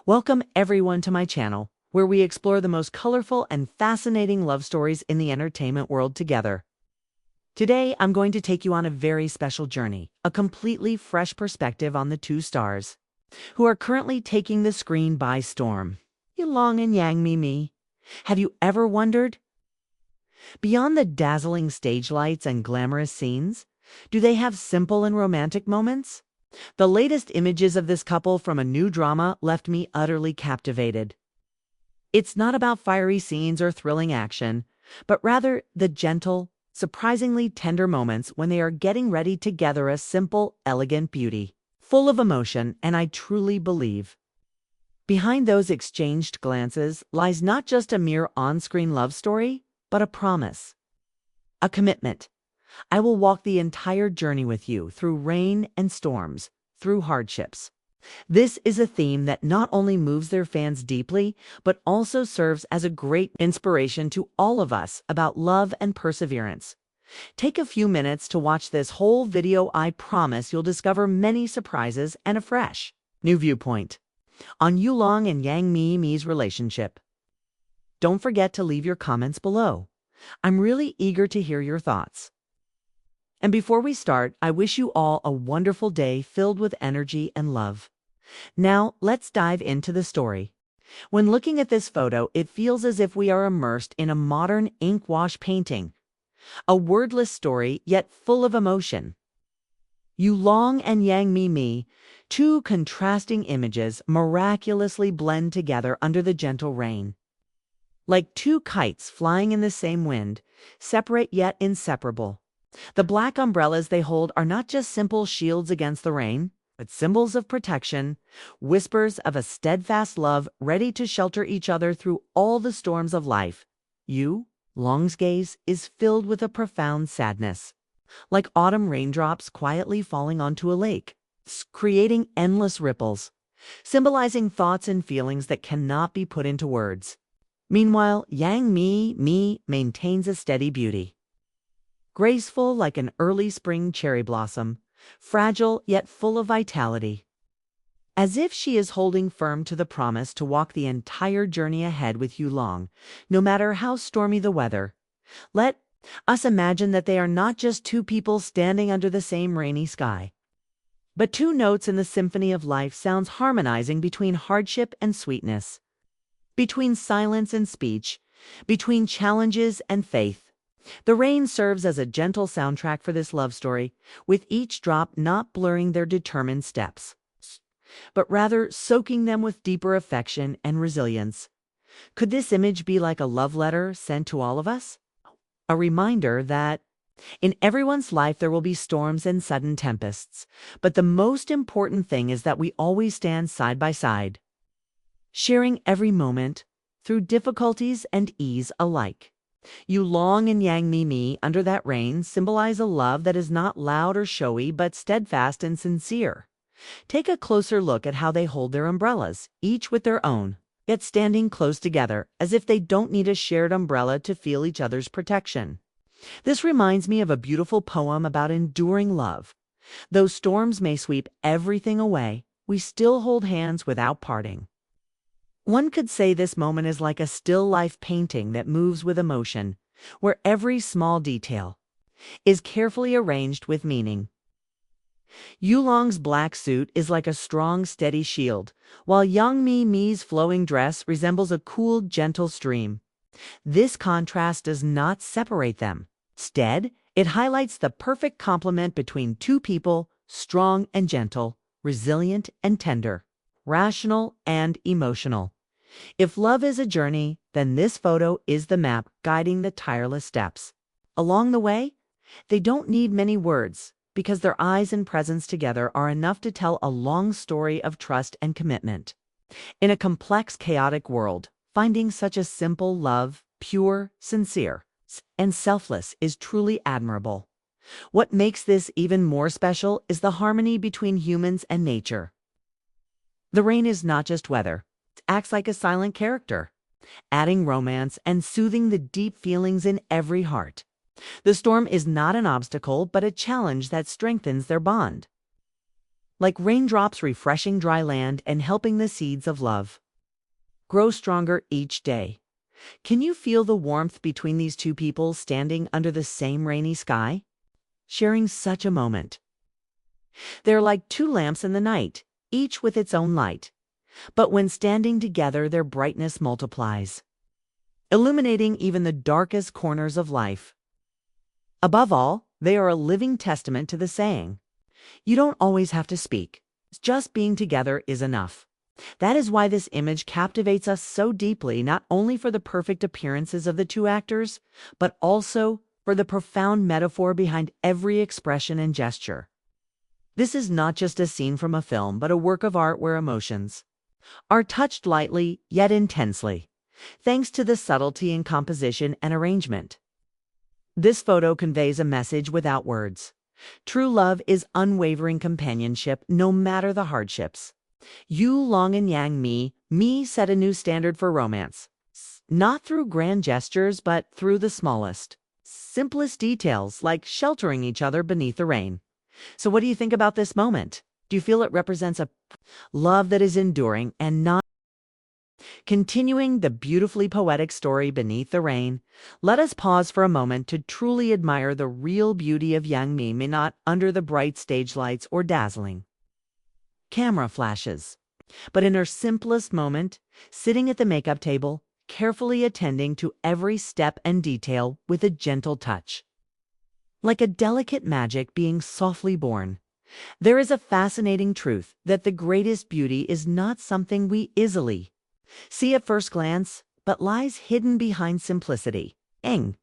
Welcome everyone to my channel, where we explore the most colorful and fascinating love stories in the entertainment world together. Today, I'm going to take you on a very special journey, a completely fresh perspective on the two stars, who are currently taking the screen by storm. Yulong and Yang Mie Mie. Have you ever wondered? Beyond the dazzling stage lights and glamorous scenes, do they have simple and romantic moments? The latest images of this couple from a new drama left me utterly captivated. It's not about fiery scenes or thrilling action, but rather the gentle, surprisingly tender moments when they are getting ready to gather a simple, elegant beauty, full of emotion, and I truly believe behind those exchanged glances lies not just a mere on-screen love story, but a promise, a commitment. I will walk the entire journey with you through rain and storms, through hardships. This is a theme that not only moves their fans deeply, but also serves as a great inspiration to all of us about love and perseverance. Take a few minutes to watch this whole video. I promise you'll discover many surprises and a fresh, new viewpoint on Yulong and Yang Mie Mie's relationship. Don't forget to leave your comments below. I'm really eager to hear your thoughts. And before we start, I wish you all a wonderful day filled with energy and love. Now, let's dive into the story. When looking at this photo, it feels as if we are immersed in a modern ink wash painting. A wordless story, yet full of emotion. Yulong and Yang Mie Mie, two contrasting images, miraculously blend together under the gentle rain. Like two kites flying in the same wind, separate yet inseparable. The black umbrellas they hold are not just simple shields against the rain, but symbols of protection, whispers of a steadfast love ready to shelter each other through all the storms of life. Yulong's gaze is filled with a profound sadness, like autumn raindrops quietly falling onto a lake, creating endless ripples, symbolizing thoughts and feelings that cannot be put into words. Meanwhile, Yang Mie Mie maintains a steady beauty. Graceful like an early spring cherry blossom, fragile yet full of vitality. As if she is holding firm to the promise to walk the entire journey ahead with Yulong, no matter how stormy the weather. Let us imagine that they are not just two people standing under the same rainy sky, but two notes in the symphony of life, sounds harmonizing between hardship and sweetness, between silence and speech, between challenges and faith. The rain serves as a gentle soundtrack for this love story, with each drop not blurring their determined steps, but rather soaking them with deeper affection and resilience. Could this image be like a love letter sent to all of us? A reminder that in everyone's life there will be storms and sudden tempests, but the most important thing is that we always stand side by side, sharing every moment through difficulties and ease alike. Yulong and Yang Mie Mie under that rain symbolize a love that is not loud or showy, but steadfast and sincere. Take a closer look at how they hold their umbrellas, each with their own, yet standing close together, as if they don't need a shared umbrella to feel each other's protection. This reminds me of a beautiful poem about enduring love. Though storms may sweep everything away, we still hold hands without parting. One could say this moment is like a still life painting that moves with emotion, where every small detail is carefully arranged with meaning. Yulong's black suit is like a strong, steady shield, while Yang Mie Mie's flowing dress resembles a cool, gentle stream. This contrast does not separate them. Instead, it highlights the perfect complement between two people, strong and gentle, resilient and tender, rational and emotional. If love is a journey, then this photo is the map guiding the tireless steps. Along the way, they don't need many words, because their eyes and presence together are enough to tell a long story of trust and commitment. In a complex, chaotic world, finding such a simple love, pure, sincere, and selfless, is truly admirable. What makes this even more special is the harmony between humans and nature. The rain is not just weather. Acts like a silent character, adding romance and soothing the deep feelings in every heart. The storm is not an obstacle, but a challenge that strengthens their bond. like raindrops refreshing dry land and helping the seeds of love grow stronger each day. Can you feel the warmth between these two people standing under the same rainy sky, sharing such a moment? They're like two lamps in the night, each with its own light. But when standing together, their brightness multiplies, illuminating even the darkest corners of life. Above all, they are a living testament to the saying, "You don't always have to speak. Just being together is enough." That is why this image captivates us so deeply, not only for the perfect appearances of the two actors, but also for the profound metaphor behind every expression and gesture. This is not just a scene from a film, but a work of art where emotions are touched lightly yet intensely, thanks to the subtlety in composition and arrangement. This photo conveys a message without words. True love is unwavering companionship, no matter the hardships. Yu Long and Yang Mie Mie set a new standard for romance, not through grand gestures, but through the smallest, simplest details, like sheltering each other beneath the rain. So what do you think about this moment? Do you feel it represents a love that is enduring and not continuing the beautifully poetic story beneath the rain? Let us pause for a moment to truly admire the real beauty of Yang Mie Mie, not under the bright stage lights or dazzling camera flashes, but in her simplest moment, sitting at the makeup table, carefully attending to every step and detail with a gentle touch. Like a delicate magic being softly born. There is a fascinating truth that the greatest beauty is not something we easily see at first glance, but lies hidden behind simplicity. Yang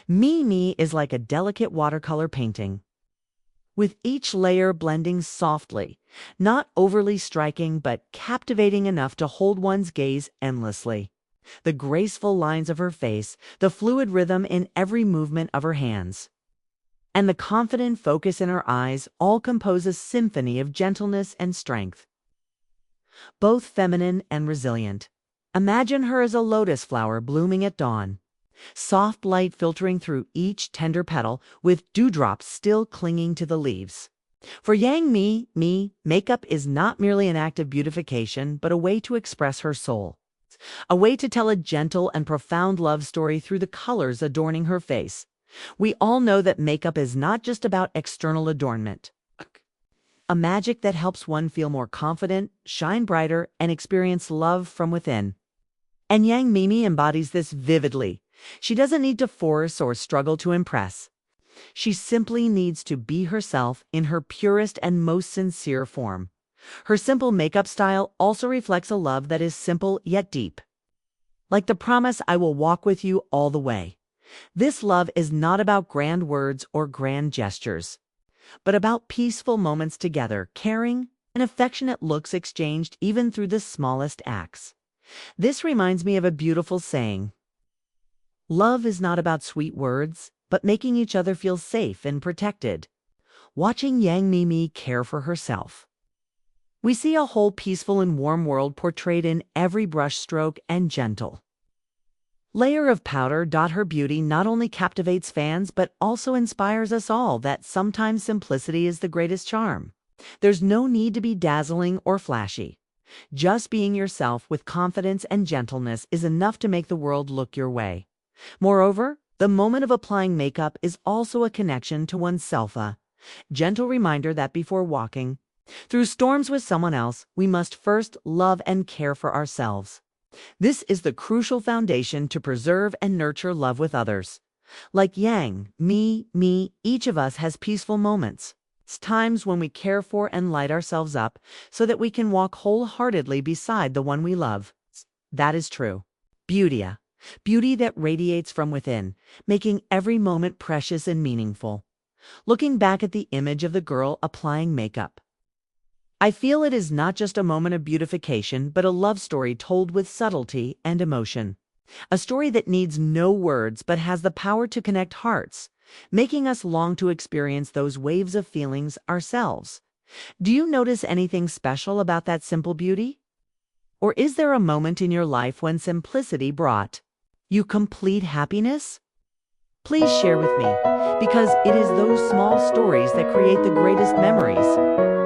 Mie Mie is like a delicate watercolor painting, with each layer blending softly, not overly striking but captivating enough to hold one's gaze endlessly. The graceful lines of her face, the fluid rhythm in every movement of her hands, and the confident focus in her eyes all compose a symphony of gentleness and strength, both feminine and resilient. Imagine her as a lotus flower blooming at dawn, soft light filtering through each tender petal, with dewdrops still clinging to the leaves. For Yang Mie Mie, makeup is not merely an act of beautification, but a way to express her soul, a way to tell a gentle and profound love story through the colors adorning her face. We all know that makeup is not just about external adornment, a magic that helps one feel more confident, shine brighter, and experience love from within. And Yang Mie Mie embodies this vividly. She doesn't need to force or struggle to impress. She simply needs to be herself in her purest and most sincere form. Her simple makeup style also reflects a love that is simple yet deep, like the promise, "I will walk with you all the way." This love is not about grand words or grand gestures, but about peaceful moments together, caring and affectionate looks exchanged even through the smallest acts. This reminds me of a beautiful saying: love is not about sweet words, but making each other feel safe and protected. Watching Yang Mie Mie care for herself, we see a whole peaceful and warm world portrayed in every brush stroke and gentle layer of powder. Her beauty not only captivates fans, but also inspires us all that sometimes simplicity is the greatest charm. There's no need to be dazzling or flashy. Just being yourself with confidence and gentleness is enough to make the world look your way. Moreover, the moment of applying makeup is also a connection to oneself, a gentle reminder that before walking through storms with someone else, we must first love and care for ourselves. This is the crucial foundation to preserve and nurture love with others. Like Yang Mie Mie, each of us has peaceful moments. It's times when we care for and light ourselves up so that we can walk wholeheartedly beside the one we love. That is true beauty that radiates from within, making every moment precious and meaningful. Looking back at the image of the girl applying makeup, I feel it is not just a moment of beautification, but a love story told with subtlety and emotion. A story that needs no words but has the power to connect hearts, making us long to experience those waves of feelings ourselves. Do you notice anything special about that simple beauty? Or is there a moment in your life when simplicity brought you complete happiness? Please share with me, because it is those small stories that create the greatest memories.